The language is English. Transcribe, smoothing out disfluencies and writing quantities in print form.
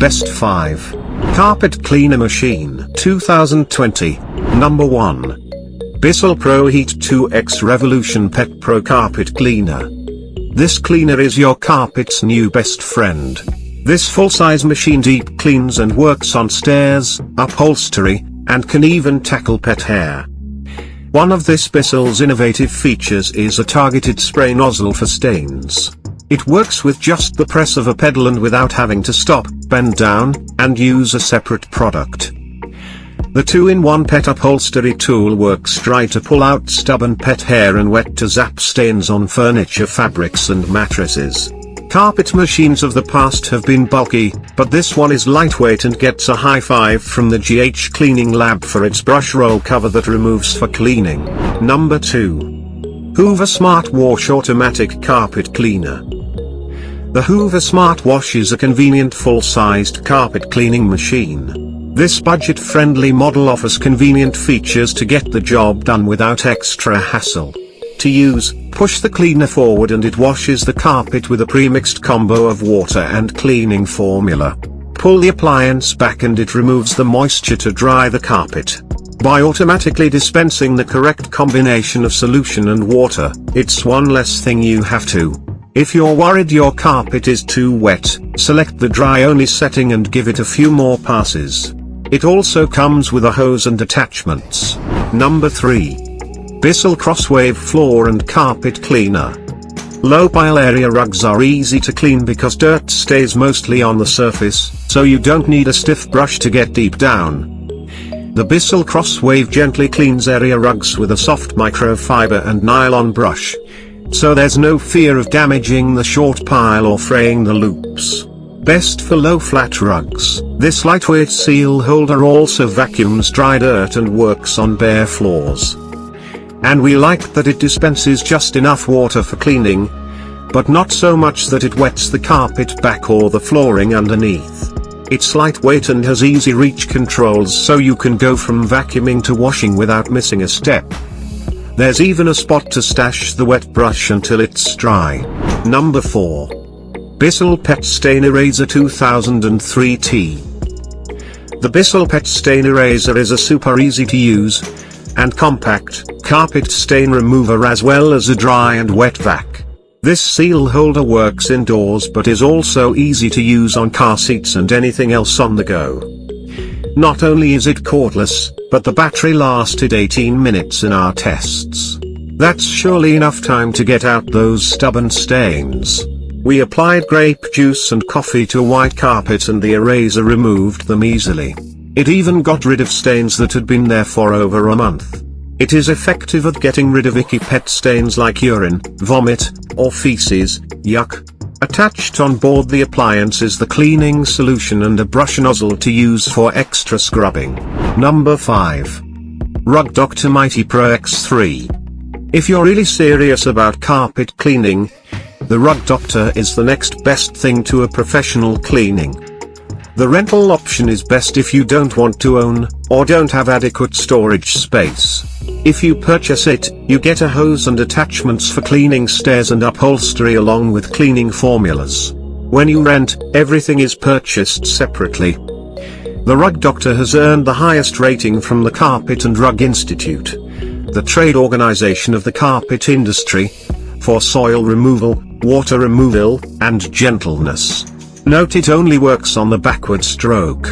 Best 5. Carpet Cleaner Machine 2020. Number 1. BISSELL Pro Heat 2X Revolution Pet Pro Carpet Cleaner. This cleaner is your carpet's new best friend. This full-size machine deep cleans and works on stairs, upholstery, and can even tackle pet hair. One of this BISSELL's innovative features is a targeted spray nozzle for stains. It works with just the press of a pedal and without having to stop, bend down, and use a separate product. The 2-in-1 pet upholstery tool works dry to pull out stubborn pet hair and wet to zap stains on furniture, fabrics and mattresses. Carpet machines of the past have been bulky, but this one is lightweight and gets a high five from the GH Cleaning Lab for its brush roll cover that removes for cleaning. Number 2. Hoover Smart Wash Automatic Carpet Cleaner. The Hoover Smart Wash is a convenient full-sized carpet cleaning machine. This budget-friendly model offers convenient features to get the job done without extra hassle. To use, push the cleaner forward and it washes the carpet with a pre-mixed combo of water and cleaning formula. Pull the appliance back and it removes the moisture to dry the carpet. By automatically dispensing the correct combination of solution and water, it's one less thing you have to. If you're worried your carpet is too wet, select the dry only setting and give it a few more passes. It also comes with a hose and attachments. Number 3. BlSSELL CrossWave Floor and Carpet Cleaner. Low pile area rugs are easy to clean because dirt stays mostly on the surface, so you don't need a stiff brush to get deep down. The BlSSELL CrossWave gently cleans area rugs with a soft microfiber and nylon brush, so there's no fear of damaging the short pile or fraying the loops. Best for low flat rugs, this lightweight seal holder also vacuums dry dirt and works on bare floors. And we like that it dispenses just enough water for cleaning, but not so much that it wets the carpet back or the flooring underneath. It's lightweight and has easy reach controls so you can go from vacuuming to washing without missing a step. There's even a spot to stash the wet brush until it's dry. Number 4. BlSSELL Pet Stain Eraser 2003T. The BlSSELL Pet Stain Eraser is a super easy to use and compact carpet stain remover as well as a dry and wet vac. This seal holder works indoors but is also easy to use on car seats and anything else on the go. Not only is it cordless, but the battery lasted 18 minutes in our tests. That's surely enough time to get out those stubborn stains. We applied grape juice and coffee to a white carpet and the eraser removed them easily. It even got rid of stains that had been there for over a month. It is effective at getting rid of icky pet stains like urine, vomit, or feces, yuck. Attached on board the appliance is the cleaning solution and a brush nozzle to use for extra scrubbing. Number 5. Rug Doctor Mighty Pro X3. If you're really serious about carpet cleaning, the Rug Doctor is the next best thing to a professional cleaning. The rental option is best if you don't want to own, or don't have adequate storage space. If you purchase it, you get a hose and attachments for cleaning stairs and upholstery along with cleaning formulas. When you rent, everything is purchased separately. The Rug Doctor has earned the highest rating from the Carpet and Rug Institute, the trade organization of the carpet industry, for soil removal, water removal, and gentleness. Note it only works on the backward stroke.